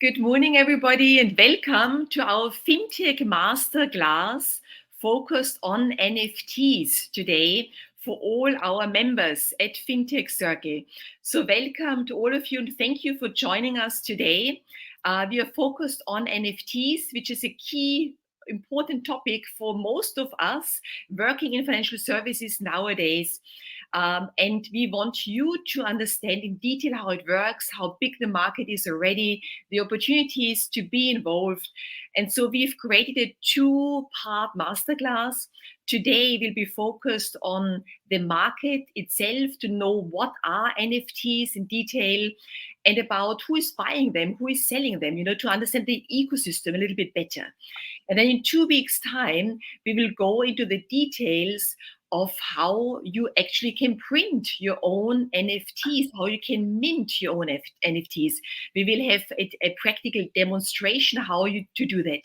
Good morning, everybody, and welcome to our FinTech Masterclass focused on NFTs today for all our members at FinTech Circle. So welcome to all of you, and thank you for joining us today. We are focused on NFTs, which is a key important topic for most of us working in financial services nowadays. And we want you to understand in detail how it works, how big the market is already, the opportunities to be involved. And so we've created a two-part masterclass. Today we'll be focused on the market itself to know what are NFTs in detail and about who is buying them, who is selling them, to understand the ecosystem a little bit better. And then in 2 weeks' time, we will go into the details of how you actually can print your own NFTs, how you can mint your own NFTs. We will have a practical demonstration how to do that.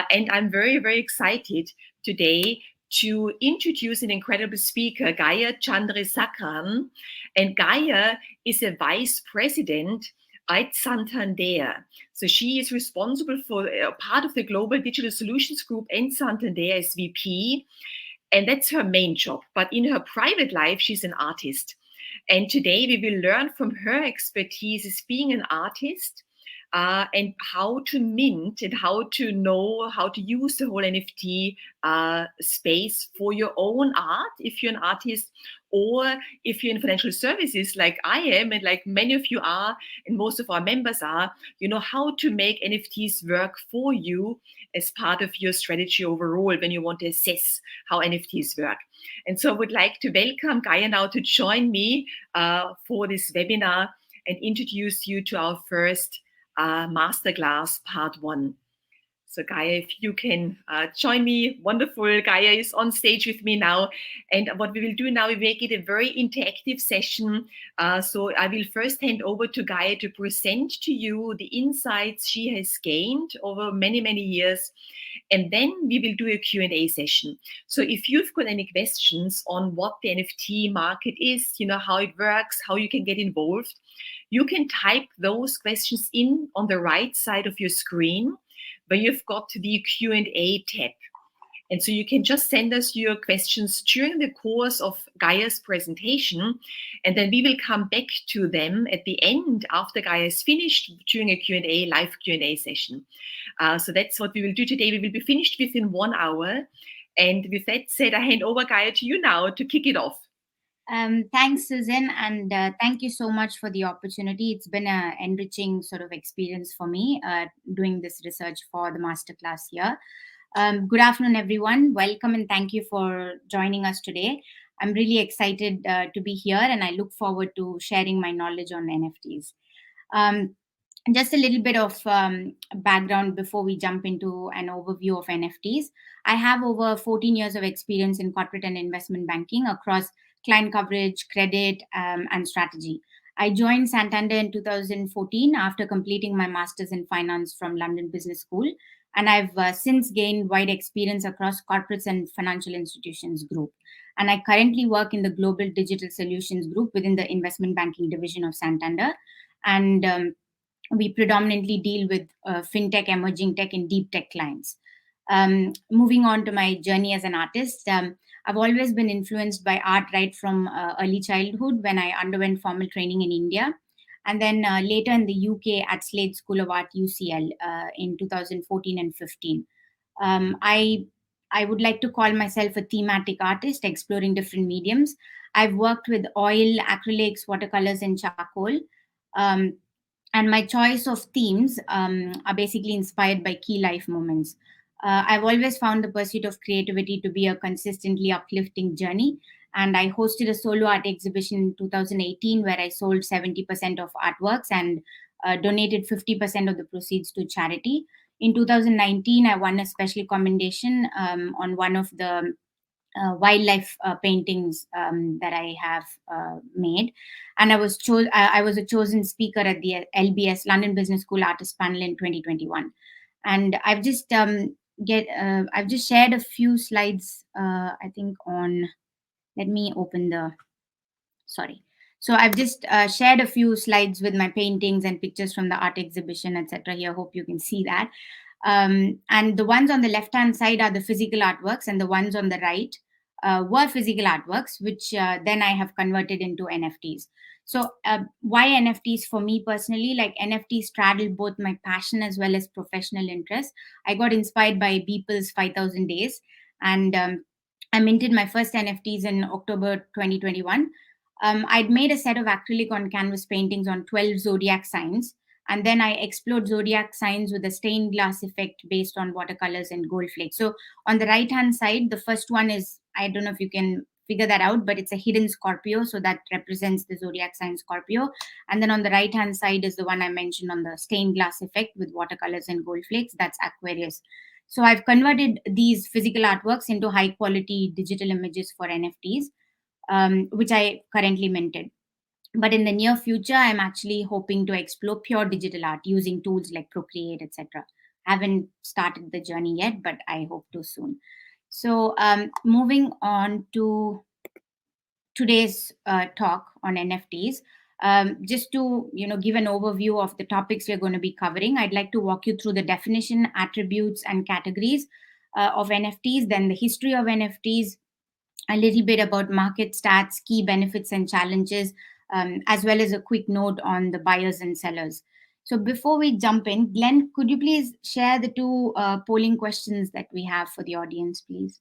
And I'm very, very excited today to introduce an incredible speaker, Gaya Chandrasekaran. And Gaya is a vice president at Santander. So she is responsible for part of the Global Digital Solutions Group and Santander as VP. And that's her main job. But in her private life, she's an artist. And today we will learn from her expertise as being an artist and how to mint and how to know how to use the whole NFT space for your own art, if you're an artist, or if you're in financial services like I am and like many of you are and most of our members are, how to make NFTs work for you as part of your strategy overall when you want to assess how NFTs work. And so I would like to welcome Gaya now to join me for this webinar and introduce you to our first Masterclass Part 1. So Gaya, if you can join me, wonderful. Gaya is on stage with me now. And what we will do now, we make it a very interactive session. So I will first hand over to Gaya to present to you the insights she has gained over many, many years. And then we will do a Q&A session. So if you've got any questions on what the NFT market is, how it works, how you can get involved, you can type those questions in on the right side of your screen where you've got the Q&A tab. And so you can just send us your questions during the course of Gaya's presentation, and then we will come back to them at the end after Gaya is finished during a live Q&A session. So that's what we will do today. We will be finished within 1 hour. And with that said, I hand over, Gaya, to you now to kick it off. Thanks, Susan, and thank you so much for the opportunity. It's been an enriching sort of experience for me doing this research for the masterclass here. Good afternoon, everyone. Welcome and thank you for joining us today. I'm really excited to be here, and I look forward to sharing my knowledge on NFTs. Just a little bit of background before we jump into an overview of NFTs. I have over 14 years of experience in corporate and investment banking across client coverage, credit, and strategy. I joined Santander in 2014 after completing my master's in finance from London Business School, and I've since gained wide experience across corporates and financial institutions group. And I currently work in the Global Digital Solutions Group within the investment banking division of Santander. And we predominantly deal with fintech, emerging tech, and deep tech clients. Moving on to my journey as an artist, I've always been influenced by art right from early childhood when I underwent formal training in India, and then later in the UK at Slade School of Art, UCL, in 2014 and 15. I would like to call myself a thematic artist, exploring different mediums. I've worked with oil, acrylics, watercolors, and charcoal. And my choice of themes are basically inspired by key life moments. I've always found the pursuit of creativity to be a consistently uplifting journey. And I hosted a solo art exhibition in 2018 where I sold 70% of artworks and donated 50% of the proceeds to charity. In 2019, I won a special commendation on one of the wildlife paintings that I have made, and I was a chosen speaker at the LBS London Business School Artist Panel in 2021. And I've just shared a few slides. I think on. Let me open the. Sorry. So I've just shared a few slides with my paintings and pictures from the art exhibition, etc. Here, hope you can see that. And the ones on the left-hand side are the physical artworks, and the ones on the right were physical artworks, which then I have converted into NFTs. So why NFTs for me personally? Like NFTs straddle both my passion as well as professional interest. I got inspired by Beeple's 5,000 Days, and I minted my first NFTs in October 2021. I'd made a set of acrylic on canvas paintings on 12 zodiac signs, and then I explored zodiac signs with a stained glass effect based on watercolors and gold flakes. So on the right hand side, the first one is, I don't know if you can figure that out, but it's a hidden Scorpio, so that represents the zodiac sign Scorpio. And then on the right hand side is the one I mentioned on the stained glass effect with watercolors and gold flakes, that's Aquarius. So I've converted these physical artworks into high quality digital images for NFTs, which I currently minted. But in the near future, I'm actually hoping to explore pure digital art using tools like Procreate, etc. Haven't started the journey yet, but I hope to soon. So moving on to today's talk on NFTs. Just to give an overview of the topics we're going to be covering, I'd like to walk you through the definition, attributes, and categories of NFTs, then the history of NFTs, a little bit about market stats, key benefits and challenges, as well as a quick note on the buyers and sellers. So before we jump in, Glenn, could you please share the two polling questions that we have for the audience, please?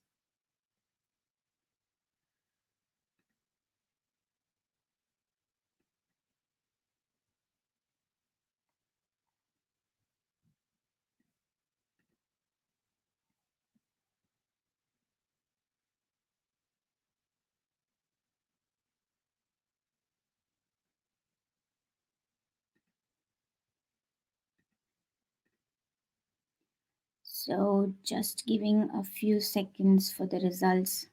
So just giving a few seconds for the results.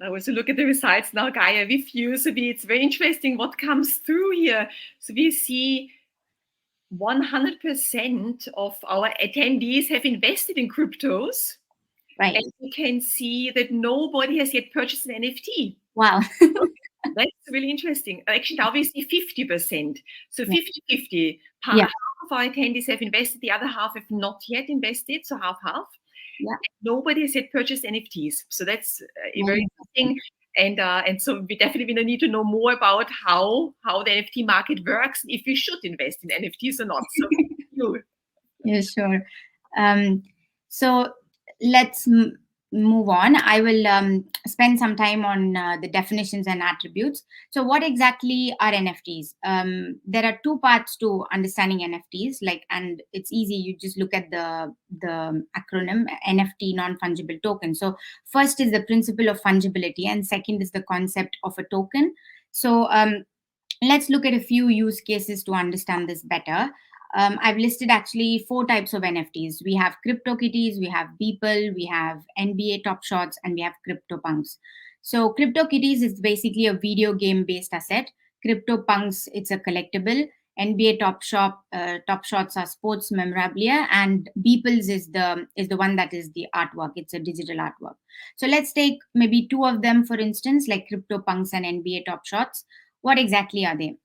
I also look at the results now, Gaya, with you. So it's very interesting what comes through here. So we see 100% of our attendees have invested in cryptos. Right. And you can see that nobody has yet purchased an NFT. Wow. That's really interesting. Actually, now we see 50%. So 50-50. Yeah. Half of our attendees have invested, the other half have not yet invested, so half-half. Yeah. Nobody has yet purchased NFTs. So that's very interesting. And so we definitely need to know more about how the NFT market works, if we should invest in NFTs or not. So you. Yeah, sure. So let's move on. I will spend some time on the definitions and attributes. So what exactly are NFTs? There are two parts to understanding NFTs, and it's easy. You just look at the acronym NFT, Non-Fungible Tokens. So first is the principle of fungibility, and second is the concept of a token. So let's look at a few use cases to understand this better. I've listed actually 4 types of NFTs. We have CryptoKitties, we have Beeple, we have NBA Top Shots, and we have CryptoPunks. So CryptoKitties is basically a video game based asset. CryptoPunks, it's a collectible. NBA Top Shots are sports memorabilia, and Beeples is the one that is the artwork. It's a digital artwork. So let's take maybe 2 of them, for instance, like CryptoPunks and NBA Top Shots. What exactly are they?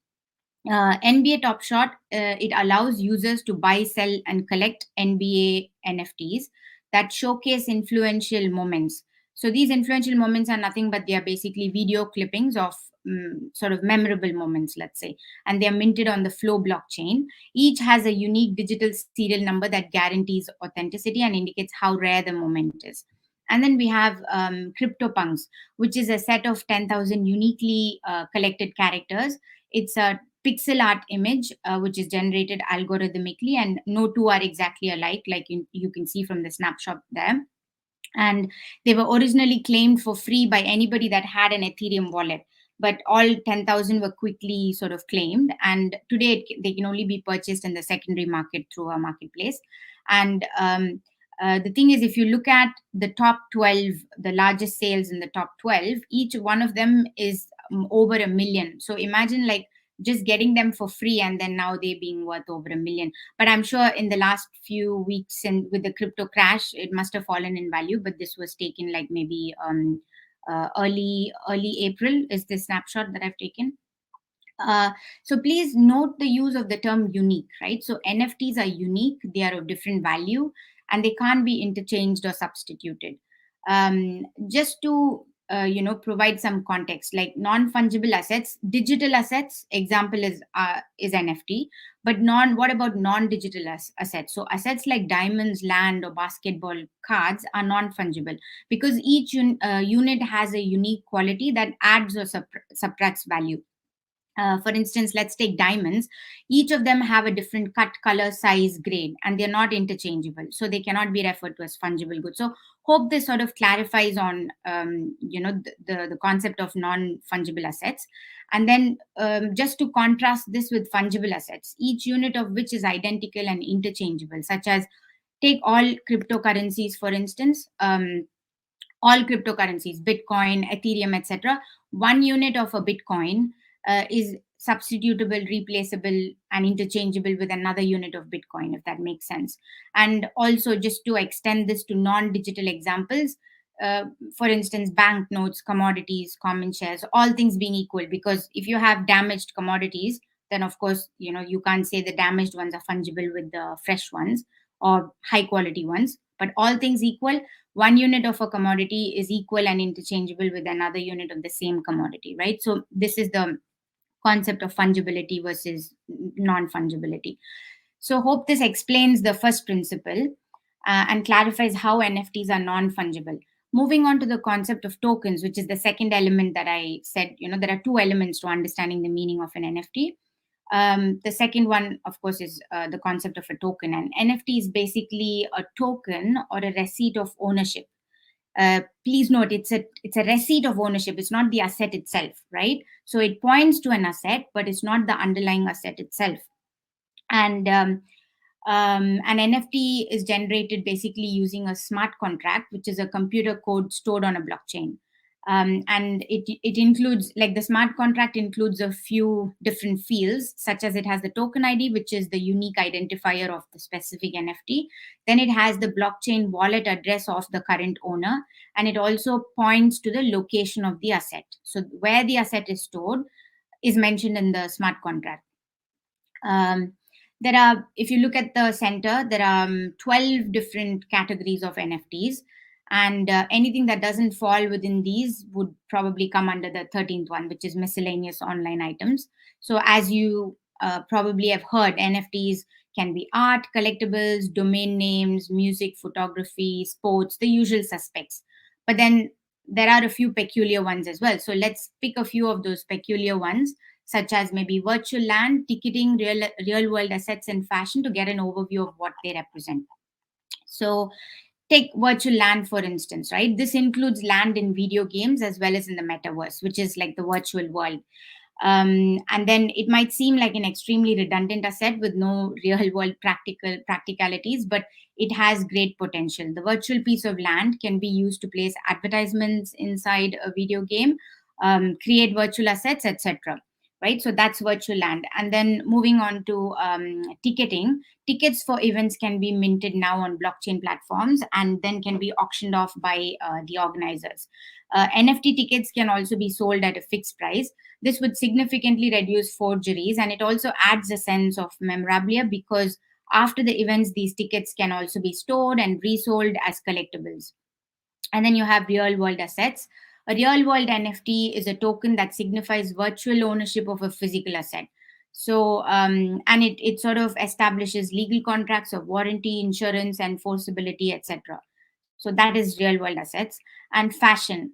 NBA Top Shot, it allows users to buy, sell, and collect NBA NFTs that showcase influential moments. So these influential moments are nothing but they are basically video clippings of sort of memorable moments, let's say, and they are minted on the Flow blockchain. Each has a unique digital serial number that guarantees authenticity and indicates how rare the moment is. And then we have CryptoPunks, which is a set of 10,000 uniquely collected characters. It's a pixel art image which is generated algorithmically, and no two are exactly alike, like you can see from the snapshot there. And they were originally claimed for free by anybody that had an Ethereum wallet, but all 10,000 were quickly sort of claimed, and today they can only be purchased in the secondary market through a marketplace. And the thing is, if you look at the top 12, the largest sales in the top 12, each one of them is over 1 million. So imagine like just getting them for free, and then now they're being worth over $1 million. But I'm sure in the last few weeks and with the crypto crash, it must have fallen in value. But this was taken like maybe early April is the snapshot that I've taken. So please note the use of the term unique, right? So NFTs are unique, they are of different value, and they can't be interchanged or substituted. Just to provide some context, like non-fungible assets, digital assets, example is NFT, but what about non-digital assets? So assets like diamonds, land, or basketball cards are non-fungible because each unit has a unique quality that adds or subtracts value. For instance, let's take diamonds. Each of them have a different cut, color, size, grade, and they're not interchangeable, so they cannot be referred to as fungible goods. So hope this sort of clarifies on the concept of non-fungible assets. And then just to contrast this with fungible assets, each unit of which is identical and interchangeable, such as take all cryptocurrencies, for instance. All cryptocurrencies, Bitcoin, Ethereum, etc. One unit of a Bitcoin is substitutable, replaceable, and interchangeable with another unit of Bitcoin, if that makes sense. And also, just to extend this to non-digital examples, for instance, banknotes, commodities, common shares, all things being equal, because if you have damaged commodities, then of course, you can't say the damaged ones are fungible with the fresh ones or high quality ones. But all things equal, one unit of a commodity is equal and interchangeable with another unit of the same commodity, right? So this is the concept of fungibility versus non-fungibility. So hope this explains the first principle and clarifies how NFTs are non-fungible. Moving on to the concept of tokens, which is the second element that I said, there are two elements to understanding the meaning of an NFT. The second one, of course, is the concept of a token. And NFT is basically a token or a receipt of ownership. Please note, it's a receipt of ownership. It's not the asset itself, right? So it points to an asset, but it's not the underlying asset itself. And an NFT is generated basically using a smart contract, which is a computer code stored on a blockchain. And it includes, like, the smart contract includes a few different fields, such as it has the token ID, which is the unique identifier of the specific NFT. Then it has the blockchain wallet address of the current owner, and it also points to the location of the asset. So where the asset is stored is mentioned in the smart contract. There are, if you look at the center, there are 12 different categories of NFTs, and anything that doesn't fall within these would probably come under the 13th one, which is miscellaneous online items. So as you probably have heard, NFTs can be art, collectibles, domain names, music, photography, sports, the usual suspects. But then there are a few peculiar ones as well. So let's pick a few of those peculiar ones, such as maybe virtual land, ticketing, real world assets, and fashion, to get an overview of what they represent. So take virtual land, for instance, right? This includes land in video games as well as in the metaverse, which is like the virtual world. And then it might seem like an extremely redundant asset with no real world practicalities, but it has great potential. The virtual piece of land can be used to place advertisements inside a video game, create virtual assets, etc. Right? So that's virtual land. And then moving on to ticketing. Tickets for events can be minted now on blockchain platforms and then can be auctioned off by the organizers. NFT tickets can also be sold at a fixed price. This would significantly reduce forgeries, and it also adds a sense of memorabilia because after the events, these tickets can also be stored and resold as collectibles. And then you have real world assets. A real world NFT is a token that signifies virtual ownership of a physical asset. So, and it sort of establishes legal contracts of warranty, insurance, enforceability, etc. So that is real world assets. And fashion.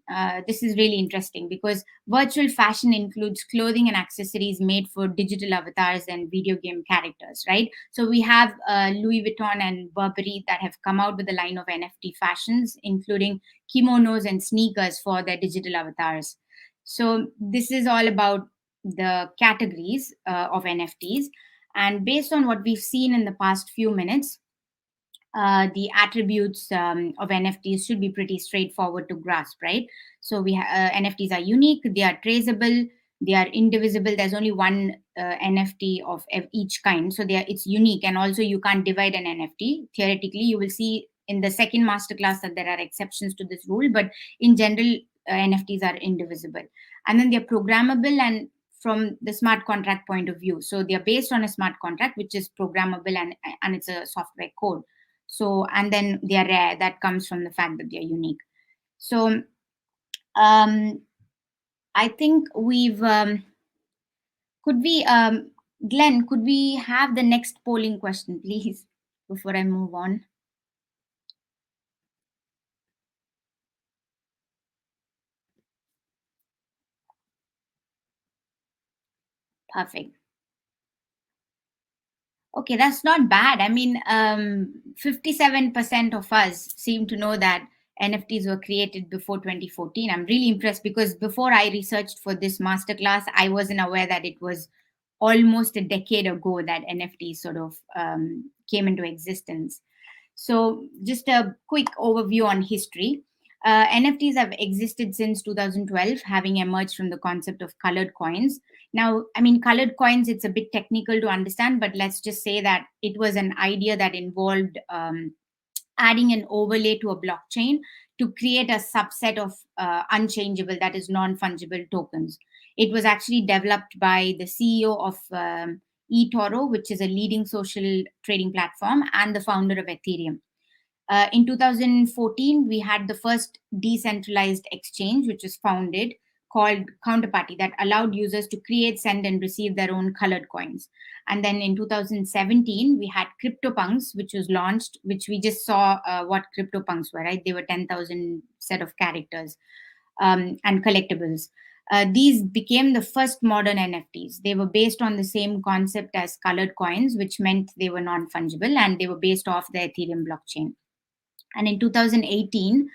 This is really interesting because virtual fashion includes clothing and accessories made for digital avatars and video game characters, right? So we have Louis Vuitton and Burberry that have come out with a line of NFT fashions, including kimonos and sneakers for their digital avatars. So this is all about the categories of NFTs. And based on what we've seen in the past few minutes, the attributes of NFTs should be pretty straightforward to grasp, right? So NFTs are unique, they are traceable, They are indivisible. There's only one NFT of each kind. So it's unique. And also you can't divide an NFT. Theoretically, you will see in the second masterclass that there are exceptions to this rule. But in general, NFTs are indivisible. And then they're programmable and from the smart contract point of view. So they're based on a smart contract, which is programmable and it's a software code. So, and then they're rare. That comes from the fact that they're unique. So, I think we've, could we, Glenn, could we have the next polling question, please, before I move on? Perfect. Okay, that's not bad. I mean, 57% of us seem to know that NFTs were created before 2014. I'm really impressed because before I researched for this masterclass, I wasn't aware that it was almost a decade ago that NFTs sort of came into existence. So, just a quick overview on history. NFTs have existed since 2012, having emerged from the concept of colored coins. Now, I mean, colored coins, it's a bit technical to understand, but let's just say that it was an idea that involved adding an overlay to a blockchain to create a subset of unchangeable, that is, non-fungible tokens. It was actually developed by the CEO of eToro, which is a leading social trading platform, and the founder of Ethereum. In 2014, we had the first decentralized exchange, which was founded, called Counterparty, that allowed users to create, send, and receive their own colored coins. And then in 2017, we had CryptoPunks, which was launched, which we just saw what CryptoPunks were, right? They were 10,000 set of characters and collectibles. These became the first modern NFTs. They were based on the same concept as colored coins, which meant they were non-fungible, and they were based off the Ethereum blockchain. And in 2018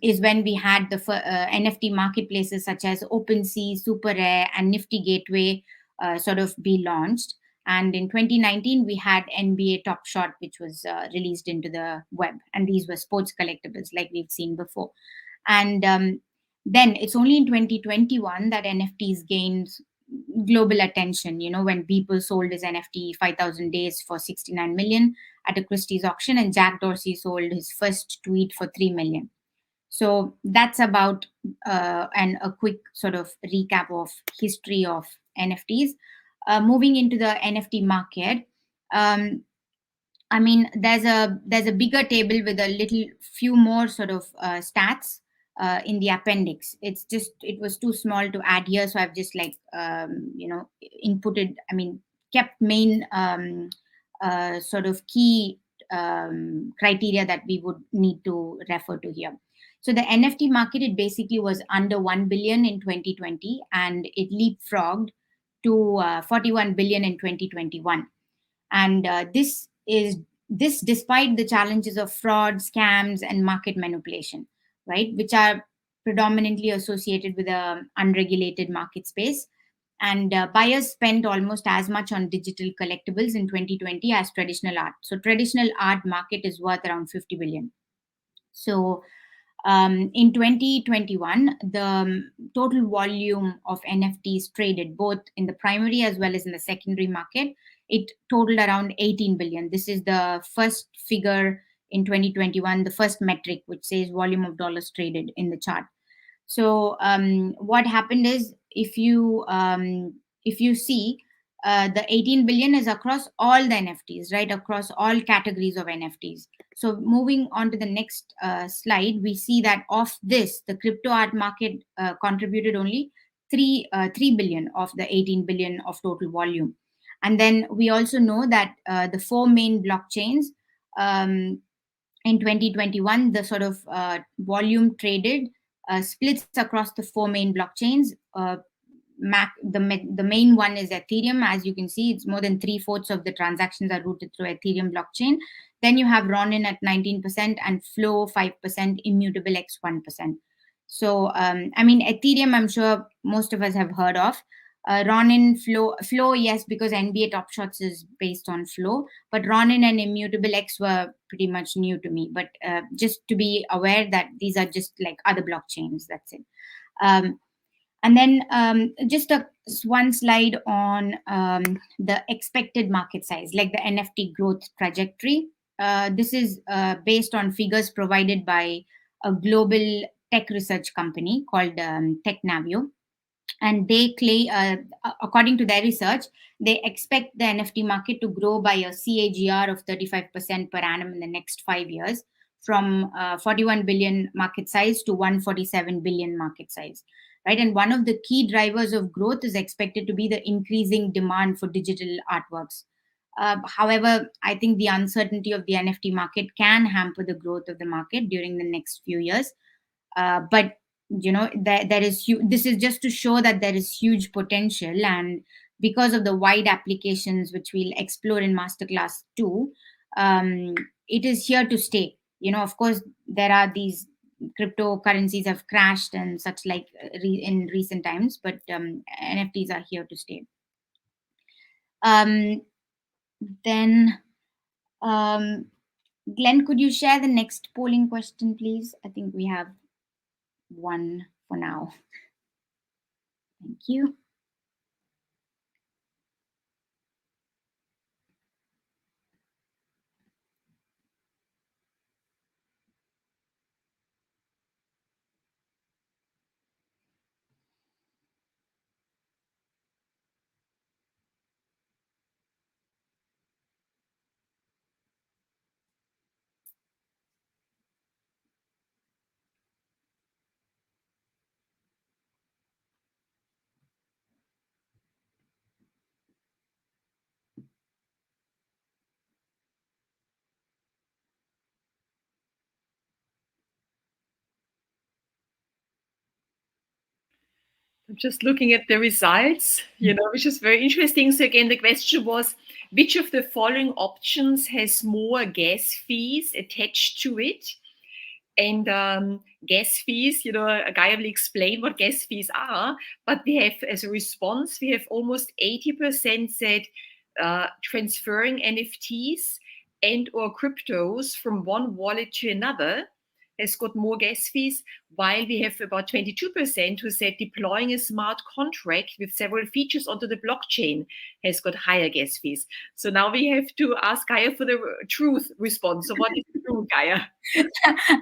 is when we had the NFT marketplaces such as OpenSea, SuperRare, and Nifty Gateway sort of be launched. And in 2019, we had NBA Top Shot, which was released into the web. And these were sports collectibles like we've seen before. And then it's only in 2021 that NFTs gained global attention, when people sold his NFT 5,000 days for 69 million at a Christie's auction, and Jack Dorsey sold his first tweet for 3 million. So that's about and a quick sort of recap of history of NFTs. Moving into the NFT market, I mean, there's a bigger table with a little few more sort of stats in the appendix. It was too small to add here, so I've just inputted. I mean, kept main sort of key criteria that we would need to refer to here. So the NFT market, it basically was under 1 billion in 2020, and it leapfrogged to 41 billion in 2021. And this despite the challenges of fraud, scams, and market manipulation, right, which are predominantly associated with an unregulated market space. And buyers spent almost as much on digital collectibles in 2020 as traditional art. So traditional art market is worth around 50 billion. So in 2021, the total volume of NFTs traded both in the primary as well as in the secondary market, it totaled around 18 billion. This is the first figure in 2021, the first metric which says volume of dollars traded in the chart. So what happened is, if you see, the 18 billion is across all the NFTs, right, across all categories of NFTs. So moving on to the next slide, we see that of this, the crypto art market contributed only 3 billion of the 18 billion of total volume. And then we also know that the four main blockchains in 2021, the sort of volume traded splits across the four main blockchains. The main one is Ethereum. As you can see, it's more than 3/4 of the transactions are routed through Ethereum blockchain. Then you have Ronin at 19% and Flow 5%, Immutable X 1%. So, I mean, Ethereum, I'm sure most of us have heard of. Ronin, Flow, yes, because NBA Top Shots is based on Flow. But Ronin and Immutable X were pretty much new to me. But just to be aware that these are just like other blockchains. That's it. And then just one slide on the expected market size, like the NFT growth trajectory. This is based on figures provided by a global tech research company called TechNavio. And they claim, according to their research, they expect the NFT market to grow by a CAGR of 35% per annum in the next 5 years, from 41 billion market size to 147 billion market size, right? And one of the key drivers of growth is expected to be the increasing demand for digital artworks. However, I think the uncertainty of the NFT market can hamper the growth of the market during the next few years. But there is this is just to show that there is huge potential, and because of the wide applications which we'll explore in masterclass 2, it is here to stay. Of course, there are these cryptocurrencies have crashed and such, like in recent times, but NFTs are here to stay. Then Glenn, could you share the next polling question, please? I think we have one for now. Thank you. I'm just looking at the results, which is very interesting. So again, the question was, which of the following options has more gas fees attached to it? And gas fees, Gaya will explain what gas fees are, but we have, as a response, we have almost 80% said transferring NFTs and or cryptos from one wallet to another has got more gas fees, while we have about 22% who said deploying a smart contract with several features onto the blockchain has got higher gas fees. So now we have to ask Gaya for the truth response. So what is true, Gaya?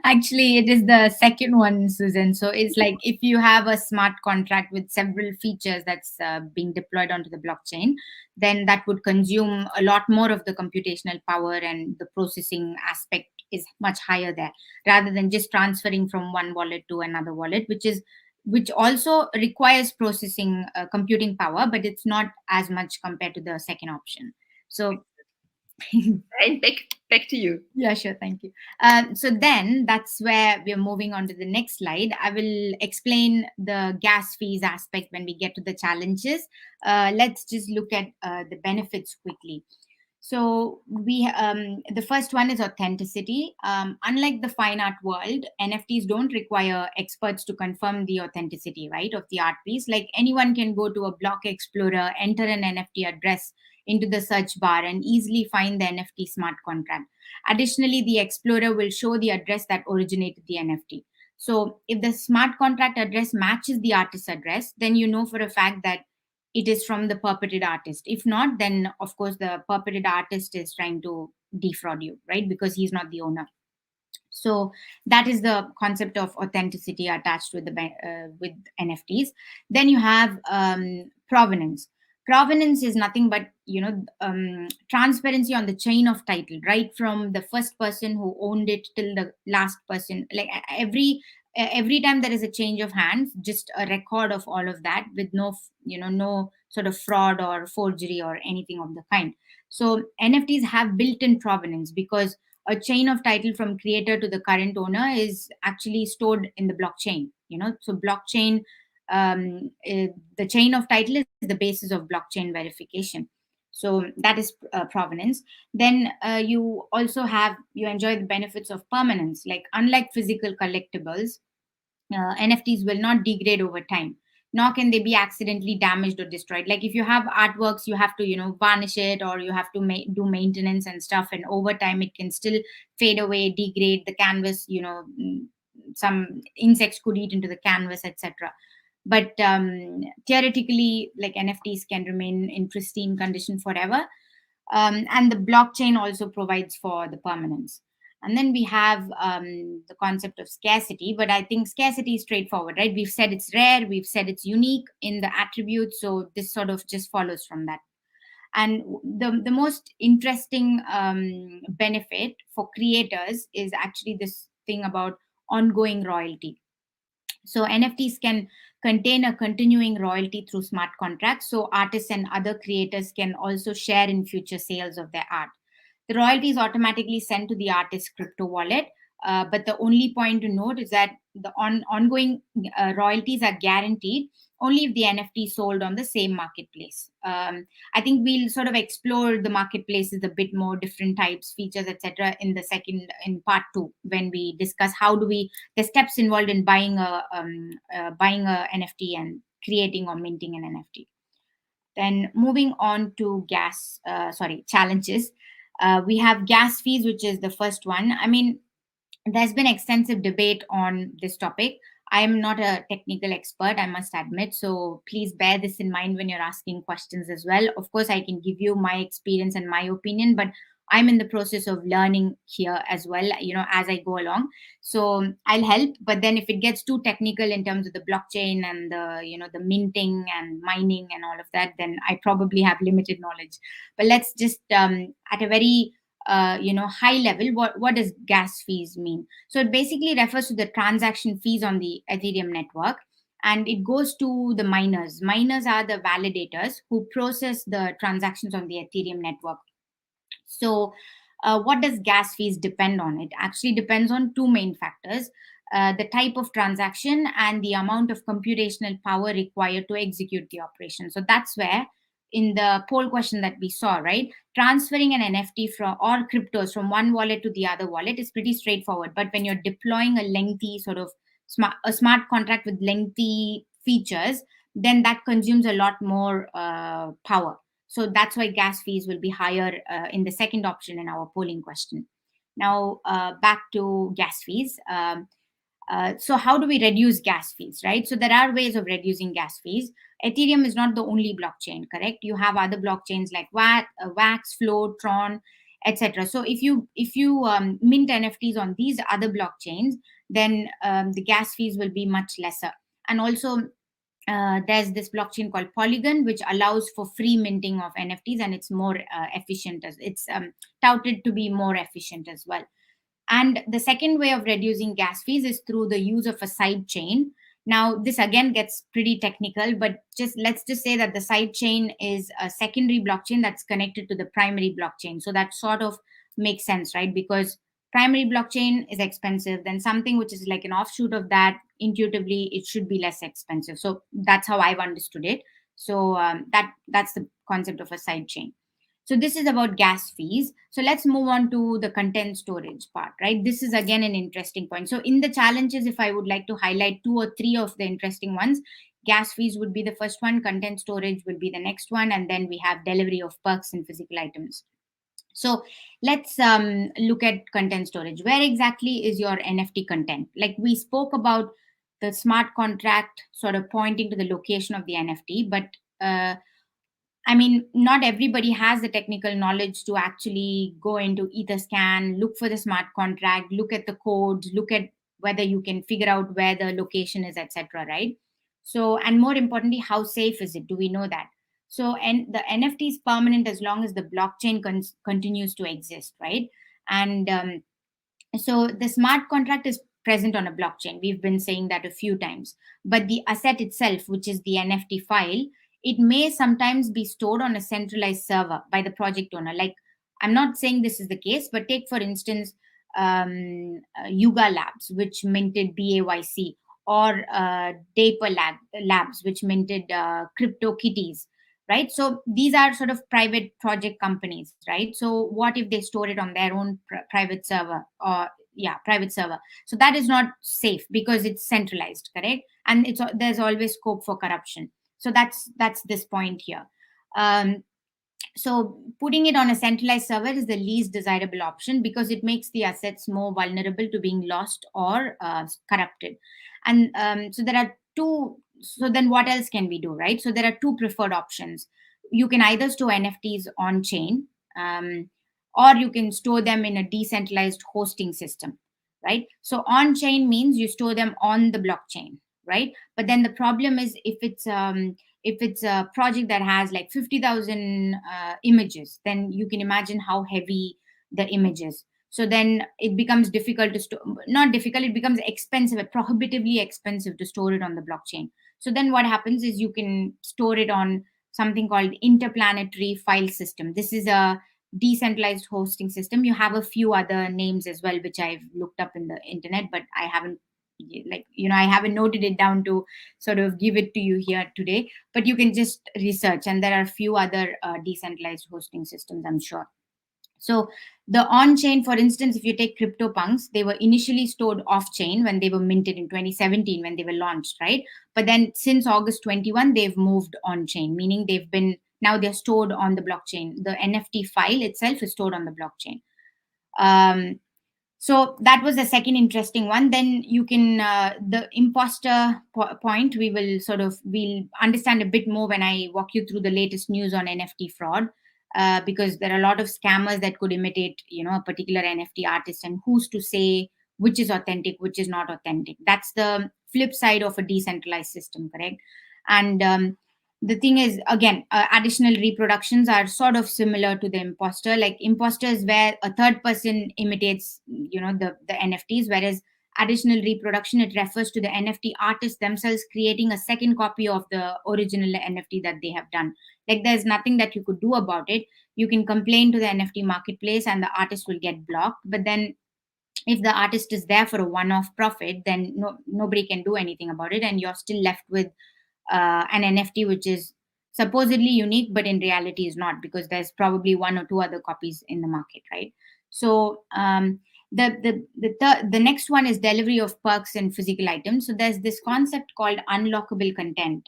Actually, it is the second one, Susan. So it's like if you have a smart contract with several features that's being deployed onto the blockchain, then that would consume a lot more of the computational power, and the processing aspect is much higher there, rather than just transferring from one wallet to another wallet, which also requires processing computing power, but it's not as much compared to the second option. So and back to you. Yeah, sure. Thank you. So then that's where we're moving on to the next slide. I will explain the gas fees aspect when we get to the challenges. Let's just look at the benefits quickly. So the first one is authenticity. Unlike the fine art world, NFTs don't require experts to confirm the authenticity, right, of the art piece. Like anyone can go to a block explorer, enter an NFT address into the search bar, and easily find the NFT smart contract. Additionally, the explorer will show the address that originated the NFT. So if the smart contract address matches the artist's address, then you know for a fact that it is from the purported artist. If not, then of course the purported artist is trying to defraud you, right? Because he's not the owner. So that is the concept of authenticity attached with with NFTs. Then you have provenance. Provenance is nothing but transparency on the chain of title, right from the first person who owned it till the last person. Like every time there is a change of hands, just a record of all of that with no sort of fraud or forgery or anything of the kind. So NFTs have built-in provenance because a chain of title from creator to the current owner is actually stored in the blockchain. So blockchain, the chain of title is the basis of blockchain verification. So that is provenance. Then you also you enjoy the benefits of permanence. Like unlike physical collectibles, NFTs will not degrade over time, nor can they be accidentally damaged or destroyed. Like if you have artworks, you have to varnish it, or you have to do maintenance and stuff, and over time it can still fade away, degrade the canvas. Some insects could eat into the canvas, etc. But theoretically, like NFTs can remain in pristine condition forever. And the blockchain also provides for the permanence. And then we have the concept of scarcity, but I think scarcity is straightforward, right? We've said it's rare, we've said it's unique in the attributes, so this sort of just follows from that. And the most interesting benefit for creators is actually this thing about ongoing royalty. So NFTs can contain a continuing royalty through smart contracts, so artists and other creators can also share in future sales of their art. The royalty is automatically sent to the artist's crypto wallet, but the only point to note is that the ongoing royalties are guaranteed only if the NFT is sold on the same marketplace. I think we'll sort of explore the marketplaces a bit more, different types, features, etc. in part two, when we discuss how do we the steps involved in buying a NFT and creating or minting an NFT. Then moving on to challenges. We have gas fees, which is the first one. I mean, there's been extensive debate on this topic. I am not a technical expert, I must admit, so please bear this in mind when you're asking questions as well. Of course, I can give you my experience and my opinion, but I'm in the process of learning here as well, as I go along. So I'll help, but then if it gets too technical in terms of the blockchain and the minting and mining and all of that, then I probably have limited knowledge. But let's just at a very high level, what does gas fees mean? So it basically refers to the transaction fees on the Ethereum network, and it goes to the miners. Miners are the validators who process the transactions on the Ethereum network. So what does gas fees depend on? It actually depends on two main factors: the type of transaction and the amount of computational power required to execute the operation. So that's where, in the poll question that we saw, right, transferring an NFT from or cryptos from one wallet to the other wallet is pretty straightforward. But when you're deploying a lengthy sort of smart contract with lengthy features, then that consumes a lot more power. So that's why gas fees will be higher in the second option in our polling question. Now, back to gas fees. So how do we reduce gas fees, right? So there are ways of reducing gas fees. Ethereum is not the only blockchain, correct? You have other blockchains like Wax, Flow, Tron, etc. So if you mint NFTs on these other blockchains, then the gas fees will be much lesser. And also, there's this blockchain called Polygon, which allows for free minting of NFTs, and it's more efficient. It's touted to be more efficient as well. And the second way of reducing gas fees is through the use of a side chain. Now, this again gets pretty technical, but let's just say that the side chain is a secondary blockchain that's connected to the primary blockchain. So that sort of makes sense, right? Because primary blockchain is expensive, then something which is like an offshoot of that, intuitively it should be less expensive. So that's how I've understood it. So that's the concept of a side chain. So this is about gas fees. So let's move on to the content storage part, right? This is again an interesting point. So in the challenges, if I would like to highlight two or three of the interesting ones, gas fees would be the first one, content storage would be the next one, and then we have delivery of perks and physical items. So let's look at content storage. Where exactly is your NFT content? Like we spoke about the smart contract sort of pointing to the location of the NFT, but I mean, not everybody has the technical knowledge to actually go into Etherscan, look for the smart contract, look at the codes, look at whether you can figure out where the location is, etc. Right? So, and more importantly, how safe is it? Do we know that? So, and the NFT is permanent as long as the blockchain continues to exist, right? And so the smart contract is present on a blockchain. We've been saying that a few times. But the asset itself, which is the NFT file, it may sometimes be stored on a centralized server by the project owner. Like, I'm not saying this is the case, but take, for instance, Yuga Labs, which minted BAYC, or Labs, which minted CryptoKitties, right? So these are sort of private project companies, right? So what if they store it on their own private server, or private server? So that is not safe because it's centralized, correct? And there's always scope for corruption. So that's this point here. So putting it on a centralized server is the least desirable option because it makes the assets more vulnerable to being lost or corrupted. And so there are two so then what else can we do, right? So there are two preferred options. You can either store NFTs on chain, or you can store them in a decentralized hosting system, right? So on chain means you store them on the blockchain, right? But then the problem is if it's a project that has like 50,000 images, then you can imagine how heavy the image is. So then it becomes difficult to store, not difficult, it becomes expensive, prohibitively expensive to store it on the blockchain. So then what happens is you can store it on something called interplanetary file system. This is a decentralized hosting system. You have a few other names as well, which I've looked up in the internet, but I haven't I haven't noted it down to sort of give it to you here today, but you can just research, and there are a few other decentralized hosting systems, I'm sure. So the on-chain, for instance, if you take CryptoPunks, they were initially stored off-chain when they were minted in 2017 when they were launched, right? But then since August 21, they've moved on-chain, meaning now they're stored on the blockchain. The NFT file itself is stored on the blockchain. So that was the second interesting one. Then you can the imposter point, we'll understand a bit more when I walk you through the latest news on NFT fraud, because there are a lot of scammers that could imitate a particular NFT artist, and who's to say which is authentic, which is not authentic. That's the flip side of a decentralized system, correct? And the thing is, again, additional reproductions are sort of similar to the imposter. Like imposters where a third person imitates the NFTs, whereas additional reproduction, it refers to the NFT artists themselves creating a second copy of the original NFT that they have done. Like there's nothing that you could do about it. You can complain to the NFT marketplace and the artist will get blocked, but then if the artist is there for a one-off profit, then nobody can do anything about it, and you're still left with an NFT which is supposedly unique, but in reality is not, because there's probably one or two other copies in the market, right? So the next one is delivery of perks and physical items. So there's this concept called unlockable content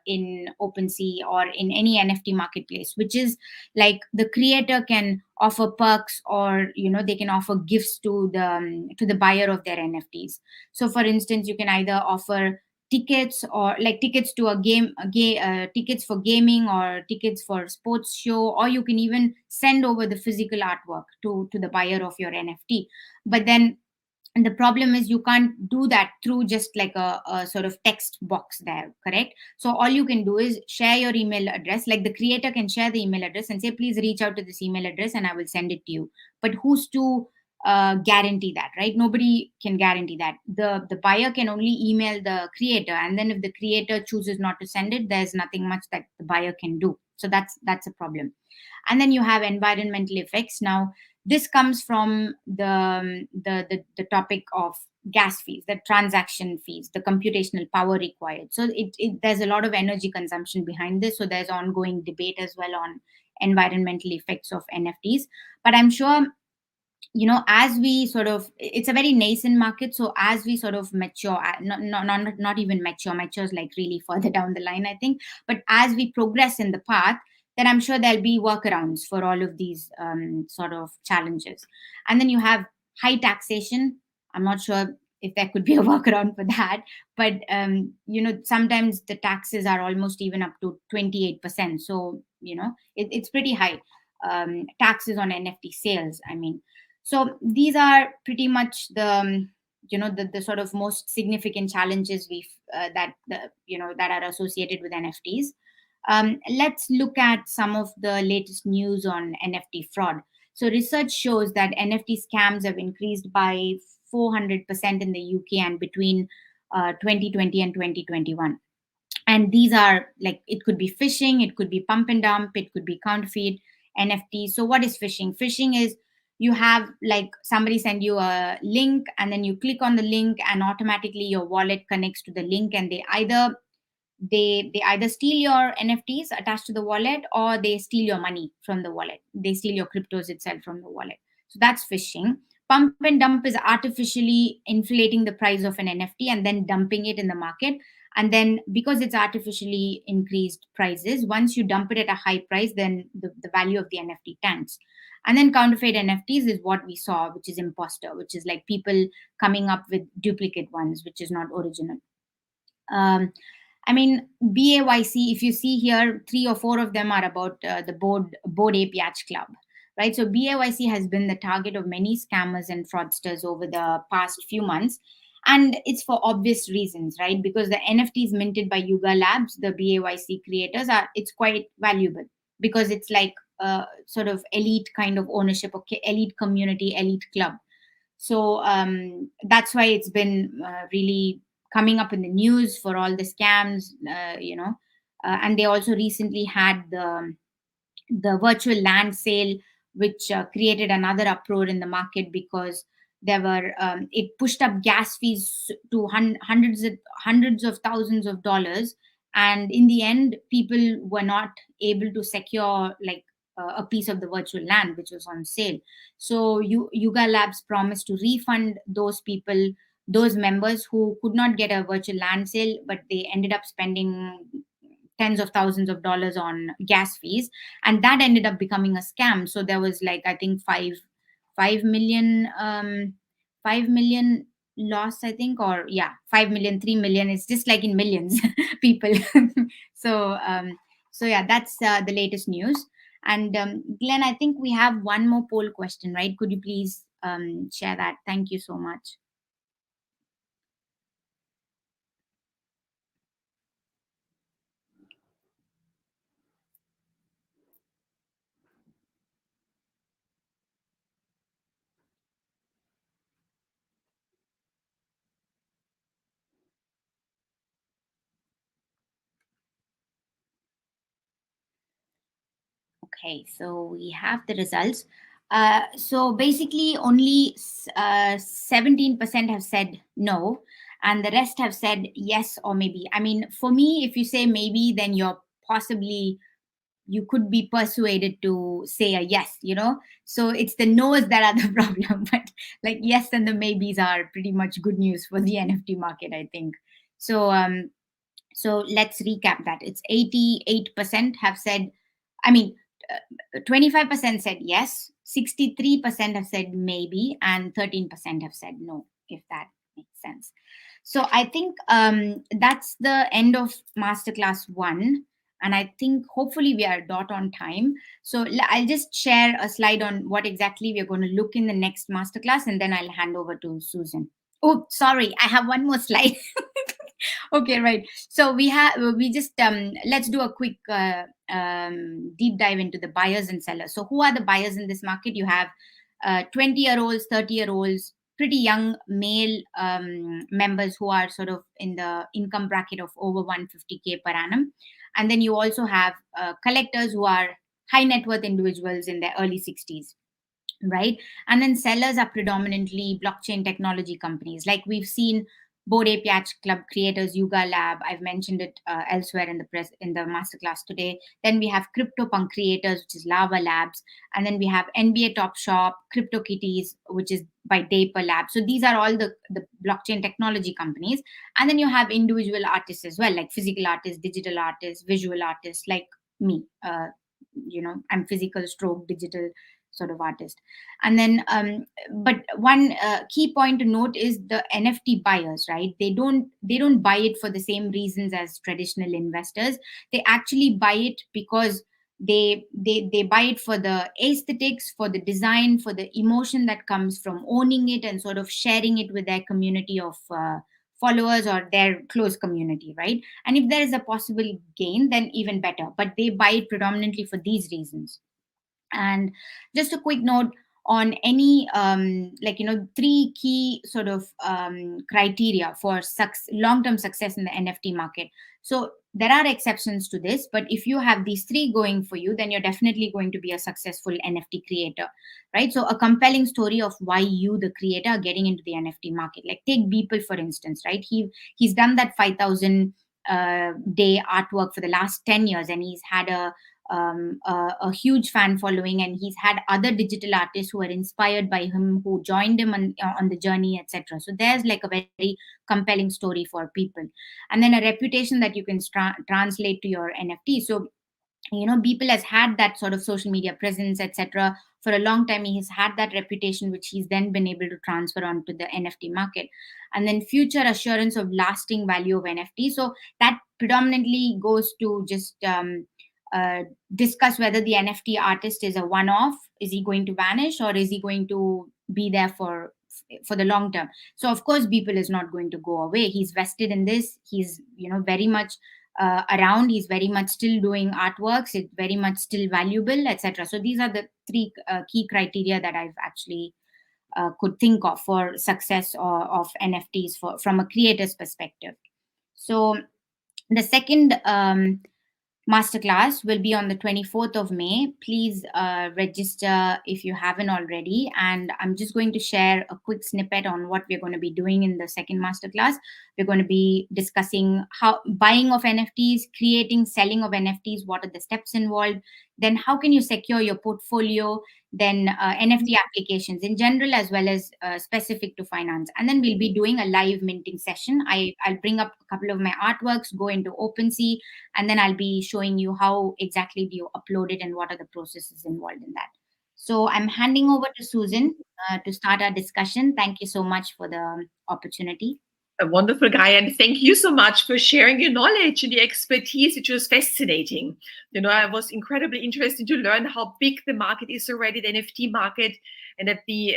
in OpenSea or in any NFT marketplace, which is like the creator can offer perks, or they can offer gifts to the buyer of their NFTs. So for instance, you can either offer tickets, or like tickets to tickets for gaming, or tickets for sports show, or you can even send over the physical artwork to the buyer of your NFT. But then the problem is you can't do that through just like a sort of text box there, correct? So all you can do is share your email address. Like the creator can share the email address and say, please reach out to this email address and I will send it to you. But who's to guarantee that, right? Nobody can guarantee that. The buyer can only email the creator, and then if the creator chooses not to send it, there's nothing much that the buyer can do. So that's a problem. And then you have environmental effects. Now this comes from the topic of gas fees, the transaction fees, the computational power required. So there's a lot of energy consumption behind this. So there's ongoing debate as well on environmental effects of NFTs. But I'm sure as we sort of, it's a very nascent market, so as we sort of mature, not even mature is like really further down the line, I think, but as we progress in the path, then I'm sure there'll be workarounds for all of these sort of challenges. And then you have high taxation. I'm not sure if there could be a workaround for that, but sometimes the taxes are almost even up to 28%, so it's pretty high. Taxes on NFT sales, I mean. So these are pretty much the sort of most significant challenges that are associated with NFTs. Let's look at some of the latest news on NFT fraud. So research shows that NFT scams have increased by 400% in the UK and between 2020 and 2021. And these are like, it could be phishing, it could be pump and dump, it could be counterfeit NFT. So what is phishing? Phishing is you have like somebody send you a link, and then you click on the link and automatically your wallet connects to the link, and they either steal your NFTs attached to the wallet, or they steal your money from the wallet. They steal your cryptos itself from the wallet. So that's phishing. Pump and dump is artificially inflating the price of an NFT and then dumping it in the market. And then because it's artificially increased prices, once you dump it at a high price, then the value of the NFT tanks. And then counterfeit NFTs is what we saw, which is imposter, which is like people coming up with duplicate ones, which is not original. I mean, BAYC, if you see here, 3 or 4 of them are about the board Ape Yacht Club, right? So BAYC has been the target of many scammers and fraudsters over the past few months. And it's for obvious reasons, right? Because the NFTs minted by Yuga Labs, the BAYC creators, it's quite valuable because it's like sort of elite kind of ownership, okay, elite community, elite club. So that's why it's been really coming up in the news for all the scams, and they also recently had the virtual land sale, which created another uproar in the market because there were it pushed up gas fees to hundreds of thousands of dollars, and in the end, people were not able to secure like a piece of the virtual land which was on sale. So Yuga Labs promised to refund those people, those members who could not get a virtual land sale, but they ended up spending tens of thousands of dollars on gas fees, and that ended up becoming a scam. So there was like, I think, 5 million 5 million loss, I think, or yeah, 5 million, 3 million. It's just like in millions people. So yeah, that's the latest news. And Glenn, I think we have one more poll question, right? Could you please share that? Thank you so much. Okay, so we have the results. So basically, only 17% have said no, and the rest have said yes or maybe. I mean, for me, if you say maybe, then you could be persuaded to say a yes. So it's the no's that are the problem, but like yes and the maybes are pretty much good news for the NFT market, I think. So let's recap that. It's 88% have said, I mean, 25% said yes, 63% have said maybe, and 13% have said no, if that makes sense. So I think that's the end of Masterclass 1. And I think hopefully we are dot on time. So I'll just share a slide on what exactly we're going to look in the next Masterclass, and then I'll hand over to Susan. Oh, sorry, I have one more slide. Okay, right. So we just let's do a quick deep dive into the buyers and sellers. So who are the buyers in this market? You have 20-year-olds, 30-year-olds, pretty young male members who are sort of in the income bracket of over 150K per annum. And then you also have collectors who are high net worth individuals in their early 60s, right? And then sellers are predominantly blockchain technology companies. Like we've seen Bored Ape Yacht Club creators, Yuga Lab. I've mentioned it elsewhere in the masterclass today. Then we have CryptoPunk creators, which is Lava Labs, and then we have NBA Top Shop, CryptoKitties, which is by Daper Labs. So these are all the blockchain technology companies. And then you have individual artists as well, like physical artists, digital artists, visual artists, like me. I'm physical stroke digital sort of artist. And then but one key point to note is the NFT buyers, right? They don't buy it for the same reasons as traditional investors. They actually buy it because they buy it for the aesthetics, for the design, for the emotion that comes from owning it and sort of sharing it with their community of followers or their close community, right? And if there is a possible gain, then even better, but they buy it predominantly for these reasons. And just a quick note on any three key sort of criteria for long-term success in the NFT market. So there are exceptions to this, but if you have these three going for you, then you're definitely going to be a successful NFT creator, right? So a compelling story of why you, the creator, are getting into the NFT market. Like take Beeple, for instance, right? He's done that 5,000 day artwork for the last 10 years, and he's had a huge fan following, and he's had other digital artists who are inspired by him, who joined him on the journey, etc. So there's like a very compelling story for people. And then a reputation that you can translate to your NFT. So Beeple has had that sort of social media presence, etc. For a long time. He has had that reputation, which he's then been able to transfer onto the NFT market. And then future assurance of lasting value of NFT. So that predominantly goes to just discuss whether the NFT artist is a one-off. Is he going to vanish, or is he going to be there for the long term? So of course, Beeple is not going to go away. He's vested in this. He's very much around. He's very much still doing artworks. It's very much still valuable, etc. So these are the three key criteria that I've actually could think of for success of NFTs from a creator's perspective. So the second masterclass will be on the 24th of May. Please register if you haven't already. And I'm just going to share a quick snippet on what we're going to be doing in the second masterclass. We're going to be discussing how buying of NFTs, creating, selling of NFTs, what are the steps involved, then how can you secure your portfolio, then NFT applications in general, as well as specific to finance. And then we'll be doing a live minting session. I'll bring up a couple of my artworks, go into OpenSea, and then I'll be showing you how exactly do you upload it and what are the processes involved in that. So I'm handing over to Susan to start our discussion. Thank you so much for the opportunity. A wonderful guy, and thank you so much for sharing your knowledge and your expertise. It was fascinating. I was incredibly interested to learn how big the market is already, the NFT market, and that the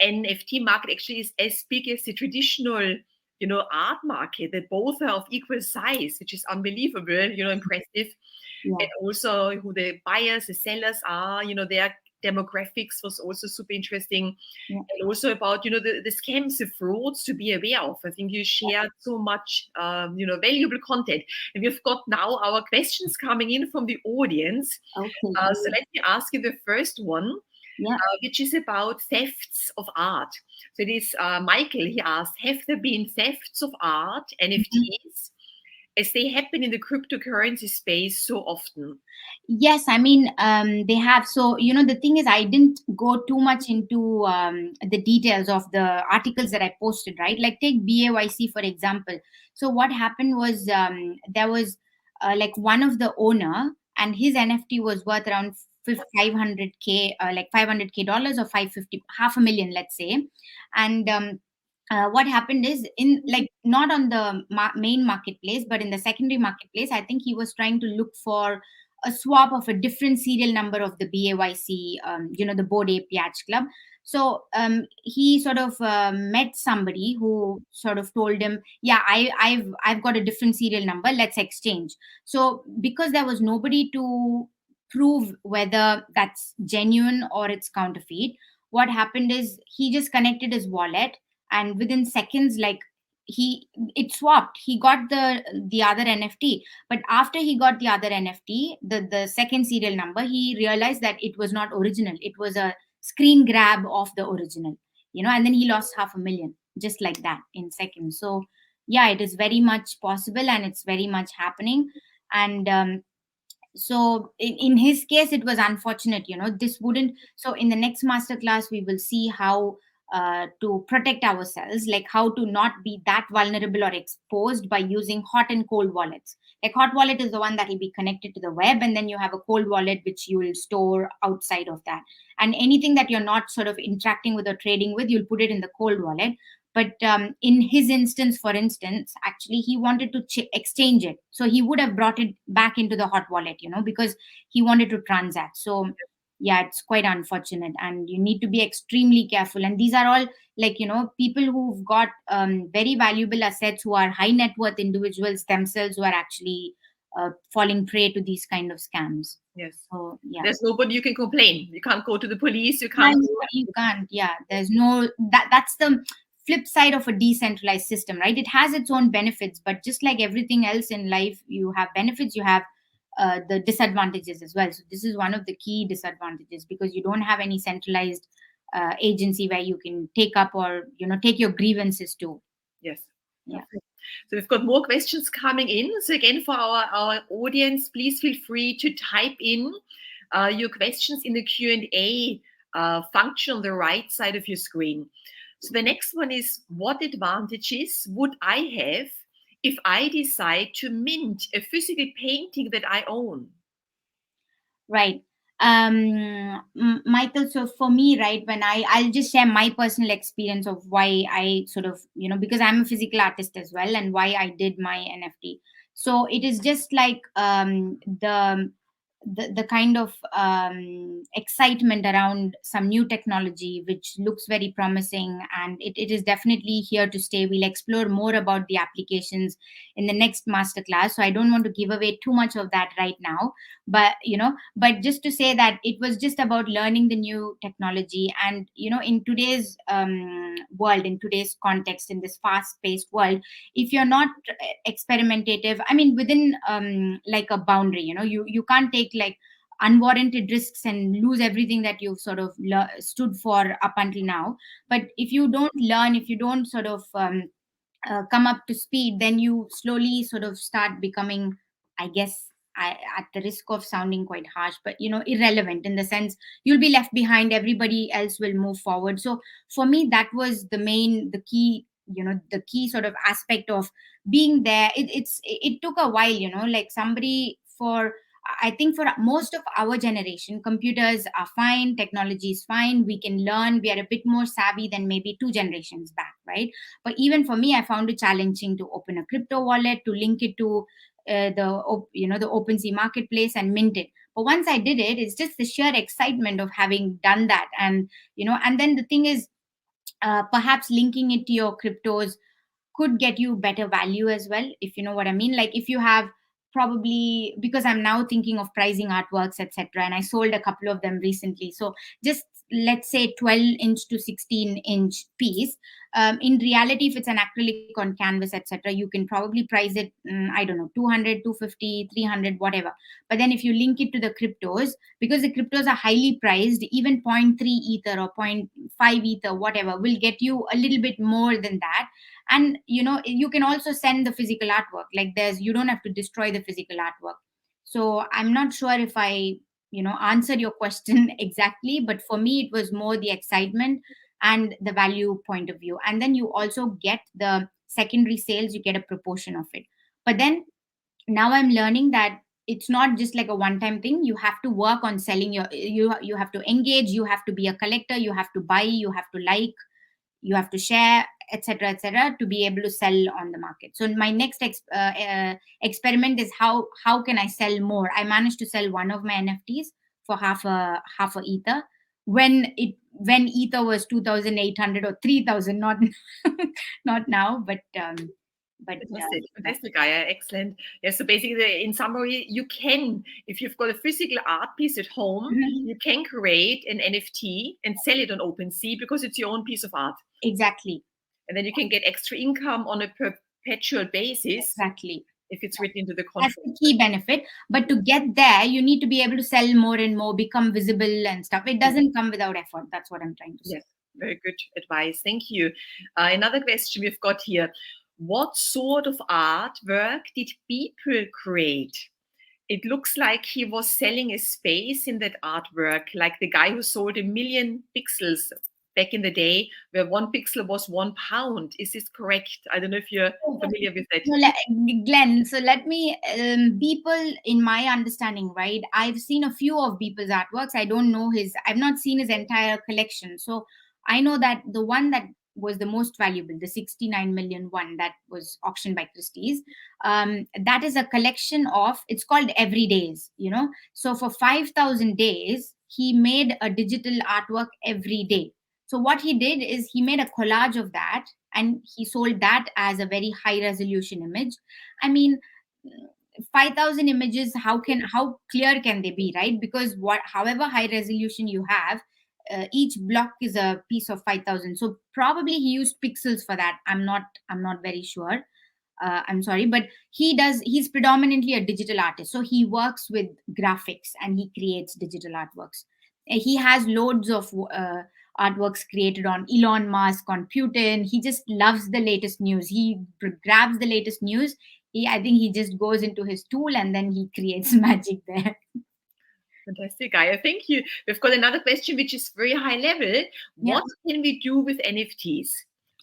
NFT market actually is as big as the traditional, art market, that both are of equal size, which is unbelievable, impressive. Yeah. And also who the buyers, the sellers are, their demographics was also super interesting. Yeah. And also about the scams, the frauds to be aware of. I think you shared so much valuable content, and we've got now our questions coming in from the audience. Okay. So let me ask you the first one, Yeah. which is about thefts of art. So this Michael, he asked, have there been thefts of art, NFTs, as they happen in the cryptocurrency space so often? Yes, I mean, they have. So, the thing is, I didn't go too much into the details of the articles that I posted, right? Like, take BAYC, for example. So, what happened was there was like one of the owner, and his NFT was worth around 500K, like $500K or 550, $500,000, let's say. And what happened is, in like not on the main marketplace, but in the secondary marketplace, I think he was trying to look for a swap of a different serial number of the BAYC, the Board Ape Yacht Club. So he sort of met somebody who sort of told him, "Yeah, I've got a different serial number. Let's exchange." So because there was nobody to prove whether that's genuine or it's counterfeit, what happened is he just connected his wallet, and within seconds, like it swapped. He got the other NFT, but after he got the other NFT, the second serial number, he realized that it was not original. It was a screen grab of the original, and then he lost $500,000 just like that in seconds. So yeah, it is very much possible, and it's very much happening. And so in his case, it was unfortunate. This wouldn't. So in the next masterclass, we will see how to protect ourselves, like how to not be that vulnerable or exposed by using hot and cold wallets. Like, hot wallet is the one that will be connected to the web, and then you have a cold wallet which you will store outside of that. And anything that you're not sort of interacting with or trading with, you'll put it in the cold wallet. But in his instance, for instance, actually he wanted to exchange it, so he would have brought it back into the hot wallet, because he wanted to transact. So yeah, it's quite unfortunate, and you need to be extremely careful. And these are all, like, people who've got very valuable assets, who are high net worth individuals themselves, who are actually falling prey to these kind of scams. Yes. So yeah, There's nobody you can complain. You can't go to the police. You yeah, can't. you can't. Yeah, there's no that's the flip side of a decentralized system, right? It has its own benefits, but just like everything else in life, you have benefits, you have the disadvantages as well. So this is one of the key disadvantages, because you don't have any centralized agency where you can take up or take your grievances to. Yes. Yeah. So we've got more questions coming in. So again, for our audience, please feel free to type in your questions in the Q&A function on the right side of your screen. So the next one is, what advantages would I have if I decide to mint a physical painting that I own? Right. Michael, so for me, right, when I'll just share my personal experience of why I sort of, because I'm a physical artist as well, and why I did my NFT. So it is just like the kind of excitement around some new technology which looks very promising, and it is definitely here to stay. We'll explore more about the applications in the next masterclass, so I don't want to give away too much of that right now. But just to say that it was just about learning the new technology. And in today's world, in today's context, in this fast paced world, if you're not experimentative, I mean, within like a boundary, you can't take like unwarranted risks and lose everything that you've sort of stood for up until now. But if you don't learn, if you don't sort of come up to speed, then you slowly sort of start becoming, I guess, at the risk of sounding quite harsh, but irrelevant, in the sense you'll be left behind, everybody else will move forward. So for me, that was the key, the key sort of aspect of being there. It took a while, like somebody for I think for most of our generation, computers are fine, technology is fine, we can learn, we are a bit more savvy than maybe 2 generations back, right? But even for me, I found it challenging to open a crypto wallet, to link it to the OpenSea marketplace and mint it. But once I did it, it's just the sheer excitement of having done that. And and then the thing is, perhaps linking it to your cryptos could get you better value as well, if you know what I mean. Like if you have, probably, because I'm now thinking of pricing artworks, etc., and I sold a couple of them recently. So just let's say 12-inch to 16-inch piece. In reality, if it's an acrylic on canvas, etc., you can probably price it, I don't know, 200, 250, 300, whatever. But then if you link it to the cryptos, because the cryptos are highly priced, even point 0.3 ether or point 0.5 ether, whatever, will get you a little bit more than that. And you can also send the physical artwork, like you don't have to destroy the physical artwork. So I'm not sure if I answered your question exactly, but for me it was more the excitement and the value point of view. And then you also get the secondary sales, you get a proportion of it. But then now I'm learning that it's not just like a one time thing. You have to work on selling you have to engage, you have to be a collector, you have to buy, you have to like, you have to share, etc., etc., to be able to sell on the market. So my next experiment is how can I sell more. I managed to sell one of my NFTs for half a ether when ether was 2,800 or 3,000, not not now, but Fantastic, Gaya. Excellent. Yeah, so basically, in summary, you can, if you've got a physical art piece at home, you can create an NFT and sell it on OpenSea because it's your own piece of art. Exactly. And then you can get extra income on a perpetual basis. Exactly. If it's written into the contract. That's the key benefit. But to get there, you need to be able to sell more and more, become visible and stuff. It doesn't come without effort. That's what I'm trying to say. Yes, very good advice. Thank you. Another question we've got here. What sort of artwork did people create? It looks like he was selling a space in that artwork, like the guy who sold 1 million pixels back in the day, where 1 pixel was £1. Is this correct? I don't know if you're familiar with that. Glenn, so let me, people, in my understanding, right, I've seen a few of Beeple's artworks. I've not seen his entire collection. So I know that the one that was the most valuable, the 69 million one that was auctioned by Christie's, that is a collection of, it's called Everydays, So for 5,000 days, he made a digital artwork every day. So what he did is he made a collage of that and he sold that as a very high resolution image. I mean, 5,000 images, how clear can they be, right? Because however high resolution you have, each block is a piece of 5,000. So probably he used pixels for that. I'm not very sure. I'm sorry, but he's predominantly a digital artist. So he works with graphics and he creates digital artworks. He has loads of artworks created on Elon Musk, on Putin. He just loves the latest news. He grabs the latest news. I think he just goes into his tool and then he creates magic there. Fantastic, Gaya. Thank you. We've got another question which is very high level. What can we do with NFTs?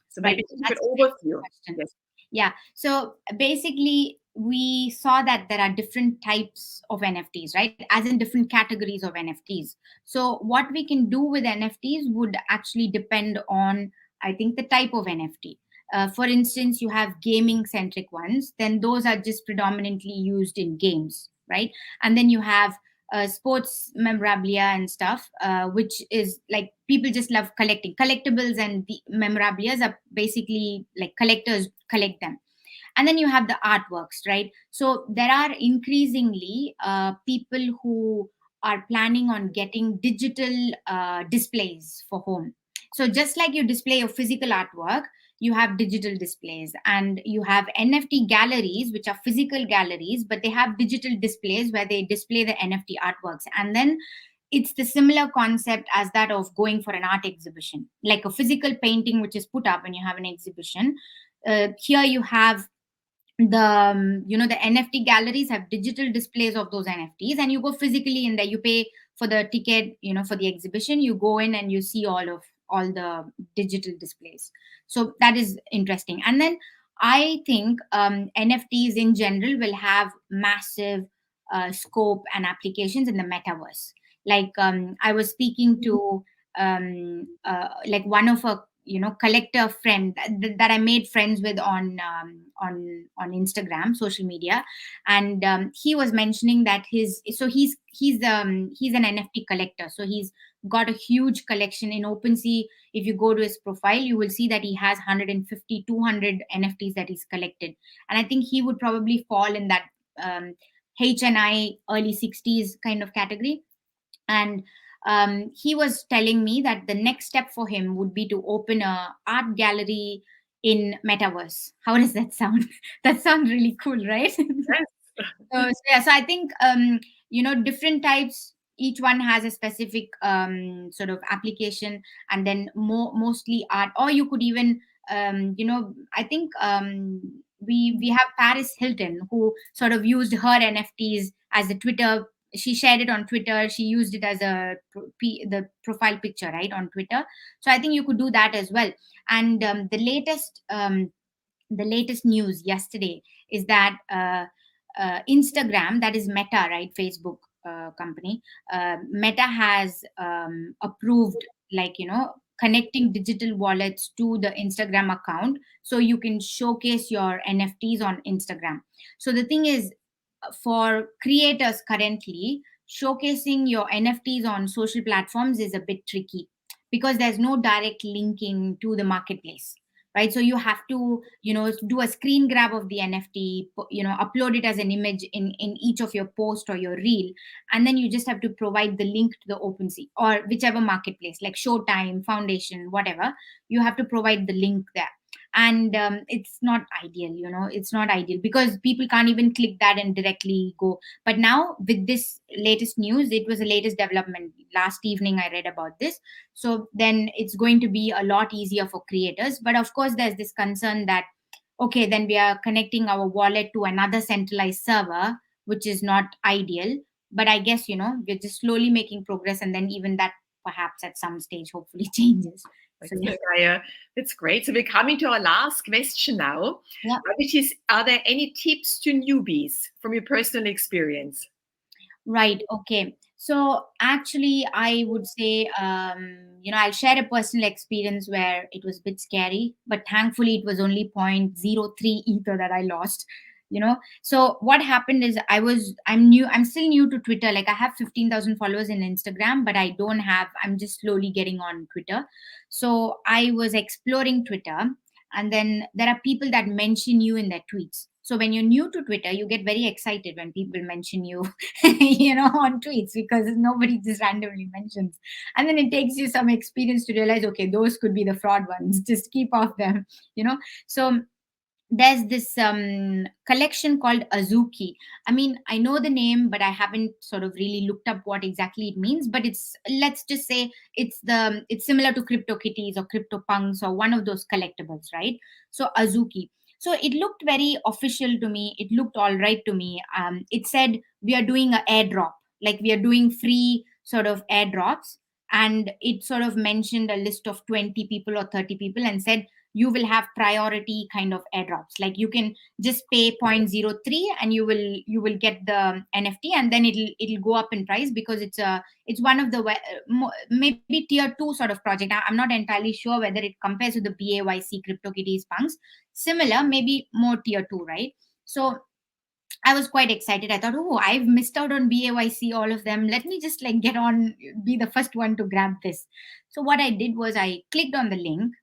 So maybe an overview. Yes. Yeah. So basically, we saw that there are different types of NFTs, right? As in different categories of NFTs. So what we can do with NFTs would actually depend on, I think, the type of NFT. For instance, you have gaming centric ones, then those are just predominantly used in games, right? And then you have sports memorabilia and stuff, which is like people just love collecting collectibles, and the memorabilia are basically like collectors collect them. And then you have the artworks, right? So there are increasingly people who are planning on getting digital displays for home. So just like you display your physical artwork, you have digital displays, and you have NFT galleries, which are physical galleries, but they have digital displays where they display the NFT artworks. And then it's the similar concept as that of going for an art exhibition, like a physical painting which is put up when you have an exhibition. Here you have the NFT galleries have digital displays of those NFTs, and you go physically in there, you pay for the ticket, for the exhibition, you go in and you see all the digital displays. So that is interesting. And then I think NFTs in general will have massive scope and applications in the metaverse. Like I was speaking to like one of a collector friend that I made friends with on Instagram, social media. And he was mentioning that he's an NFT collector, so he's got a huge collection in OpenSea. If you go to his profile, you will see that he has 150 200 NFTs that he's collected. And I think he would probably fall in that HNI early 60s kind of category. And he was telling me that the next step for him would be to open a art gallery in metaverse. How does that sound? That sounds really cool, right? So I think different types, each one has a specific sort of application, and then mostly art. Or you could even I think we have Paris Hilton, who sort of used her NFTs as a Twitter. She shared it on Twitter. She used it as the profile picture, right, on Twitter. So I think you could do that as well. And the latest news yesterday is that Instagram, that is Meta, right, Facebook company, Meta has approved, like, connecting digital wallets to the Instagram account, so you can showcase your NFTs on Instagram. So the thing is, for creators currently, showcasing your NFTs on social platforms is a bit tricky because there's no direct linking to the marketplace, right? So you have to do a screen grab of the NFT, upload it as an image in each of your post or your reel, and then you just have to provide the link to the OpenSea or whichever marketplace, like Showtime, Foundation, whatever. You have to provide the link there. And it's not ideal, it's not ideal because people can't even click that and directly go. But now with this latest news, it was the latest development last evening, I read about this. So then it's going to be a lot easier for creators. But of course there's this concern that, okay, then we are connecting our wallet to another centralized server, which is not ideal. But I guess we're just slowly making progress, and then even that perhaps at some stage hopefully changes. So, yeah. Gaya, that's great. So we're coming to our last question now, Yeah. which is, are there any tips to newbies from your personal experience? Right. Okay. So actually, I would say, I'll share a personal experience where it was a bit scary, but thankfully it was only 0.03 ether that I lost. So what happened is I'm still new to Twitter. Like I have 15,000 followers in Instagram, but I'm just slowly getting on Twitter. So I was exploring Twitter, and then there are people that mention you in their tweets. So when you're new to Twitter, you get very excited when people mention you, on tweets, because nobody just randomly mentions. And then it takes you some experience to realize, okay, those could be the fraud ones. Just keep off them, So there's this collection called Azuki. I mean, I know the name, but I haven't sort of really looked up what exactly it means. But let's just say it's similar to CryptoKitties or CryptoPunks or one of those collectibles, right? So Azuki. So it looked very official to me. It looked all right to me. It said we are doing an airdrop, like we are doing free sort of airdrops, and it sort of mentioned a list of 20 people or 30 people and said you will have priority kind of airdrops. Like you can just pay 0.03 and you will get the NFT, and then it'll go up in price because it's one of the maybe tier 2 sort of project. I'm not entirely sure whether it compares with the BAYC, CryptoKitties, Punks. Similar, maybe more tier 2, right? So I was quite excited. I thought, oh, I've missed out on BAYC, all of them. Let me just like get on, be the first one to grab this. So what I did was I clicked on the link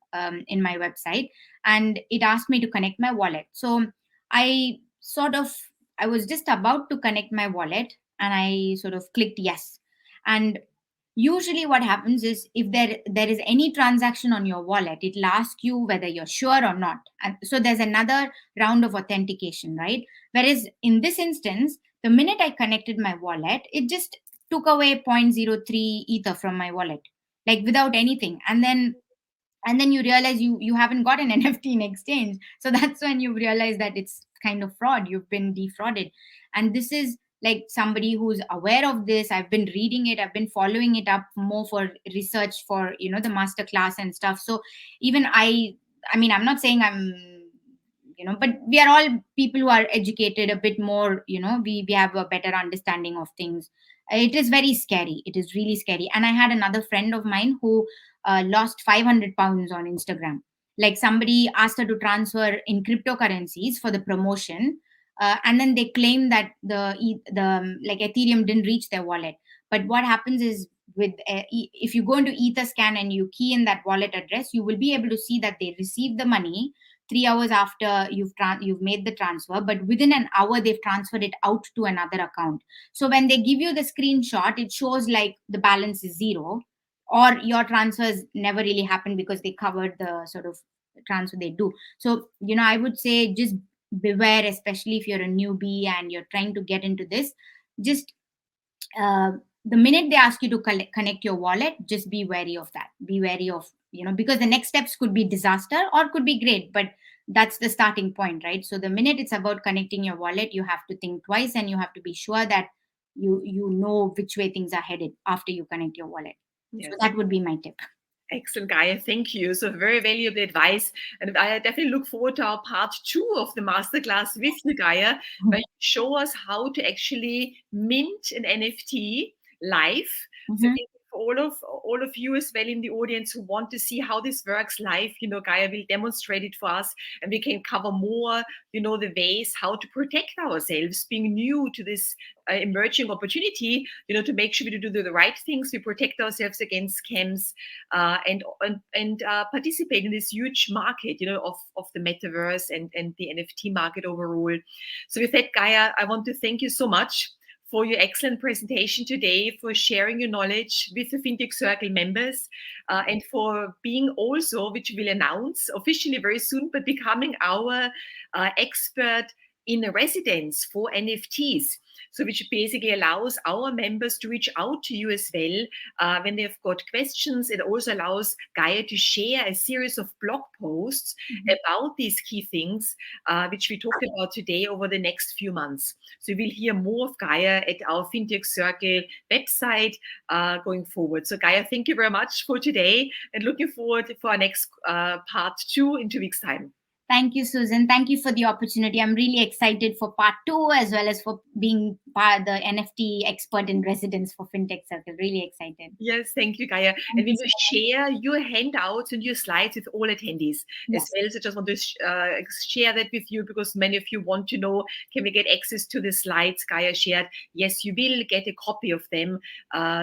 in my website, and it asked me to connect my wallet. So I I was just about to connect my wallet, and I sort of clicked yes. And usually what happens is, if there is any transaction on your wallet, it'll ask you whether you're sure or not. And so there's another round of authentication, right? Whereas in this instance, the minute I connected my wallet, it just took away 0.03 ether from my wallet, like without anything. And then you realize you haven't got an NFT in exchange. So that's when you realize that it's kind of fraud. You've been defrauded. And this is like somebody who's aware of this. I've been reading it. I've been following it up more for research for, the masterclass and stuff. So even I mean, I'm not saying I'm, but we are all people who are educated a bit more, we have a better understanding of things. It is very scary. It is really scary. And I had another friend of mine who lost 500 pounds on Instagram. Like somebody asked her to transfer in cryptocurrencies for the promotion, and then they claim that the like Ethereum didn't reach their wallet. But what happens is, with if you go into Etherscan and you key in that wallet address, you will be able to see that they received the money 3 hours after you've made the transfer, but within an hour they've transferred it out to another account. So when they give you the screenshot, it shows like the balance is zero, or your transfers never really happened because they covered the sort of transfer they do. So I would say just beware, especially if you're a newbie and you're trying to get into this. Just the minute they ask you to connect your wallet, just be wary of that. Be wary of, because the next steps could be disaster or could be great, but that's the starting point, right? So the minute it's about connecting your wallet, you have to think twice, and you have to be sure that you know which way things are headed after you connect your wallet. Yes. So that would be my tip. Excellent, Gaya. Thank you. So very valuable advice. And I definitely look forward to our part 2 of the masterclass with you, Gaya, where you show us how to actually mint an NFT live. Mm-hmm. So for all of you as well in the audience who want to see how this works live, Gaya will demonstrate it for us, and we can cover more, the ways how to protect ourselves, being new to this emerging opportunity, to make sure we do the right things, we protect ourselves against scams, and participate in this huge market, of the metaverse and the NFT market overall. So with that, Gaya, I want to thank you so much for your excellent presentation today, for sharing your knowledge with the FinTech Circle members, and for being also, which we'll announce officially very soon, but becoming our expert in residence for NFTs. So which basically allows our members to reach out to you as well when they've got questions. It also allows Gaya to share a series of blog posts about these key things, which we talked about today over the next few months. So we'll hear more of Gaya at our FinTech Circle website going forward. So Gaya, thank you very much for today, and looking forward for our next part 2 in 2 weeks' time. Thank you, Susan. Thank you for the opportunity. I'm really excited for part 2, as well as for being the NFT expert in residence for FinTech Circle. Really excited. Yes, thank you, Gaya. And we will share your handouts and your slides with all attendees as well. So I just want to share that with you, because many of you want to know, can we get access to the slides Gaya shared? Yes, you will get a copy of them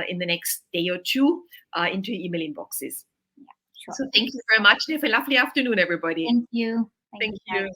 in the next day or 2 into your email inboxes. Yeah, sure. So thank you very much. Have a lovely afternoon, everybody. Thank you. Thank you.